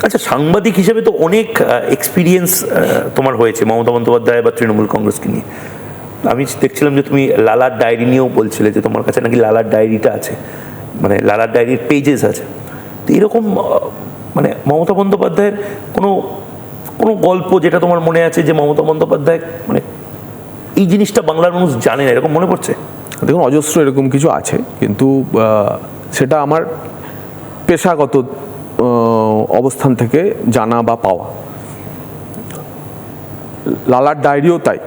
আচ্ছা, সাংবাদিক হিসেবে তো অনেক এক্সপিরিয়েন্স তোমার হয়েছে মমতা বন্দ্যোপাধ্যায় বা তৃণমূল কংগ্রেসকে নিয়ে। আমি দেখছিলাম যে তুমি লালার ডায়েরি নিয়েও বলছিলে যে তোমার কাছে নাকি লালার ডায়েরিটা আছে, মানে লালার ডায়েরির পেজেস আছে। তো এরকম মানে মমতা বন্দ্যোপাধ্যায়ের কোনো কোনো গল্প যেটা তোমার মনে আছে যে মমতা বন্দ্যোপাধ্যায় মানে এই জিনিসটা বাংলার মানুষ জানে না, এরকম মনে পড়ছে? দেখুন, অজস্র এরকম কিছু আছে, কিন্তু সেটা আমার পেশাগত অবস্থান থেকে জানা বা পাওয়া। লালার ডায়েরিও তাই।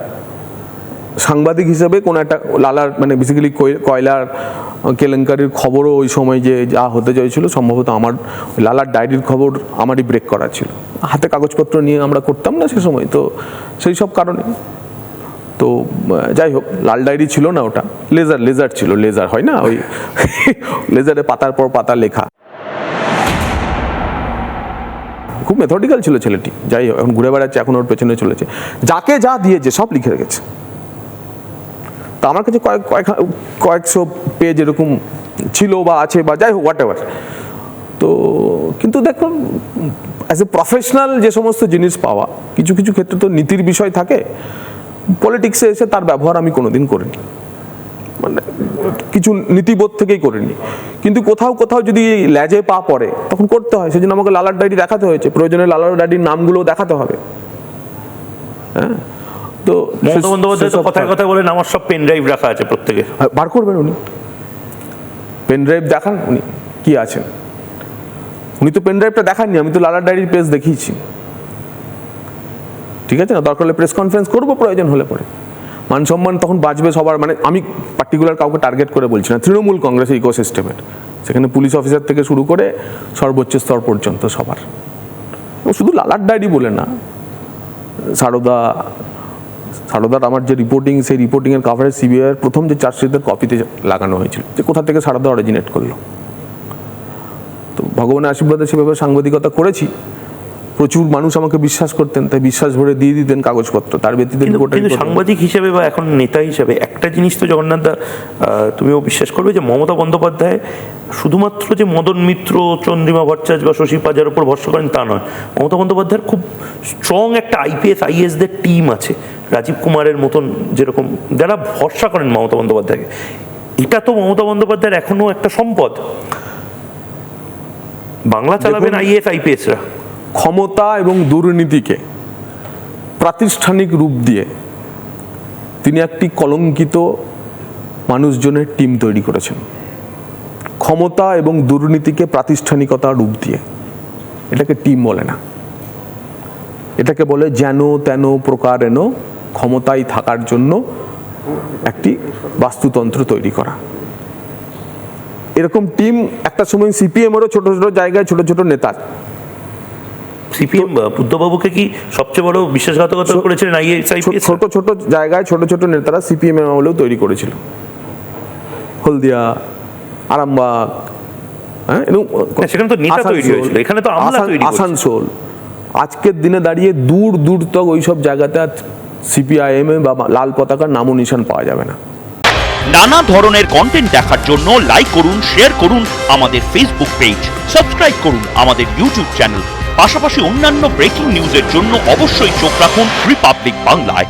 সাংবাদিক হিসেবে কোনো একটা লালার মানে বেসিক্যালি কয়লার কেলেঙ্কারির খবরও ওই সময় যে যা হতে চাইছিল সম্ভবত আমার লালার ডায়েরির খবর আমারই ব্রেক করা ছিল। হাতে কাগজপত্র নিয়ে আমরা করতাম না সে সময়, তো সেই সব কারণে। তো যাই হোক, লাল ডায়েরি ছিল না, ওটা লেজার ছিল। লেজার হয় না, ওই লেজারে পাতার পর পাতা লেখা। খুব মেথডিক্যাল ছিল ছেলেটি। যাই হোক, এখন ঘুরে বেড়াচ্ছে, এখন ওর পেছনে চলেছে। যাকে যা দিয়েছে সব লিখে রেখেছে। তা আমার কাছে কয়েকশো পেজ এরকম ছিল বা আছে, বা যাই হোক হোয়াট এভার। তো কিন্তু দেখুন, অ্যাজ এ প্রফেশনাল যে সমস্ত জিনিস পাওয়া, কিছু কিছু ক্ষেত্রে তো নীতির বিষয় থাকে। পলিটিক্সে এসে তার ব্যবহার আমি কোনোদিন করিনি, মানে কিছু নীতিবোধ থেকেই করিনি। কিন্তু কোথাও কোথাও যদি ল্যাজে পা পড়ে তখন করতে হয়। সেজন্য আমাকে লালার ডায়েরি দেখাতে হয়েছে, প্রয়োজনে লালার ডায়েরির নামগুলো দেখাতে হবে। হ্যাঁ, তো মমতা বন্দ্যোপাধ্যায় তো কথায় কথায় বলেন আমার সব পেন ড্রাইভ রাখা আছে, প্রত্যেকে বার করবেন উনি, পেন ড্রাইভ দেখান উনি কি আছেন। উনি তো পেন ড্রাইভটা দেখাননি, আমি তো লালার ডায়েরির পেজ দেখিয়েছি। ঠিক আছে না, দরকার হলে প্রেস কনফারেন্স করবো প্রয়োজন হলে পরে। মান সম্মান তখন বাঁচবে সবার। মানে আমি পার্টিকুলার কাউকে টার্গেট করে বলছি না, তৃণমূল কংগ্রেস ইকোসিস্টেমের, সেখানে পুলিশ অফিসার থেকে শুরু করে সর্বোচ্চ স্তর পর্যন্ত সবার। ও শুধু লালার ডায়েরি বলে না, সারদার আমার যে রিপোর্টিং, সেই রিপোর্টিংয়ের কাভারেজ সিবিআইয়ের প্রথম যে চার্জশিটের কপিতে লাগানো হয়েছিল, যে কোথা থেকে সারদা অরিজিনেট করলো। তো ভগবানের আশীর্বাদে সেভাবে সাংবাদিকতা করেছি। প্রচুর মানুষ আমাকে বিশ্বাস করতেন, তাই বিশ্বাস ভরে দিয়ে দিতেন কাগজপত্র। তার ব্যতীত কিন্তু সাংবাদিক হিসেবে বা এখন নেতা হিসেবে একটা জিনিস তো জগন্নাথ দা, তুমিও বিশ্বাস করবে যে মমতা বন্দ্যোপাধ্যায় শুধুমাত্র যে মদন মিত্র, চন্দ্রিমা ভট্টাচার্য বা শশী পাজার উপর ভরসা করেন তা নয়। মমতা বন্দ্যোপাধ্যায়ের খুব স্ট্রং একটা আইপিএস আইএসদের টিম আছে, রাজীব কুমারের মতন, যেরকম যারা ভরসা করেন মমতা বন্দ্যোপাধ্যায়কে। এটা তো মমতা বন্দ্যোপাধ্যায়ের এখনো একটা সম্পদ। বাংলা চালাবেন আইএস আইপিএসরা। ক্ষমতা এবং দুর্নীতিকে প্রাতিষ্ঠানিক রূপ দিয়ে তিনি একটি কলঙ্কিত মানুষজনের টিম তৈরি করেছেন। ক্ষমতা এবং দুর্নীতিকে প্রাতিষ্ঠানিকতার রূপ দিয়ে, এটাকে টিম বলে না, এটাকে বলে যেন তেন প্রকারেণ ক্ষমতায় থাকার জন্য একটি বাস্তুতন্ত্র তৈরি করা। এরকম টিম একটা সময় সিপিএমেরও ছোট ছোট জায়গায় ছোট ছোট নেতা। সিপিএম বুদ্ধবাবুকে কি সবচেয়ে বড় বিশ্বাসঘাতকতা করেছিলেন ছোট ছোট জায়গায় ছোট ছোট নেতারা সিপিএম আমলেও তৈরি করেছিল। হলদিয়া, আরামবাগ, হ্যাঁ, সেখানে তো নেতা তৈরি হয়েছিল, এখানে তো আমলা তৈরি হয়েছে। আসানসোল, আজকের দিনে দাঁড়িয়ে দূর দূর তক ওইসব জায়গাতে সিপিআইএম বা লাল পতাকার নামও নিশান পাওয়া যাবে না। নানা ধরনের কন্টেন্ট দেখার জন্য লাইক করুন, শেয়ার করুন আমাদের ফেসবুক পেজ, সাবস্ক্রাইব করুন আমাদের ইউটিউব চ্যানেল। পাশাপাশি অন্যান্য ব্রেকিং নিউজের জন্য অবশ্যই চোখ রাখুন রিপাবলিক বাংলায়।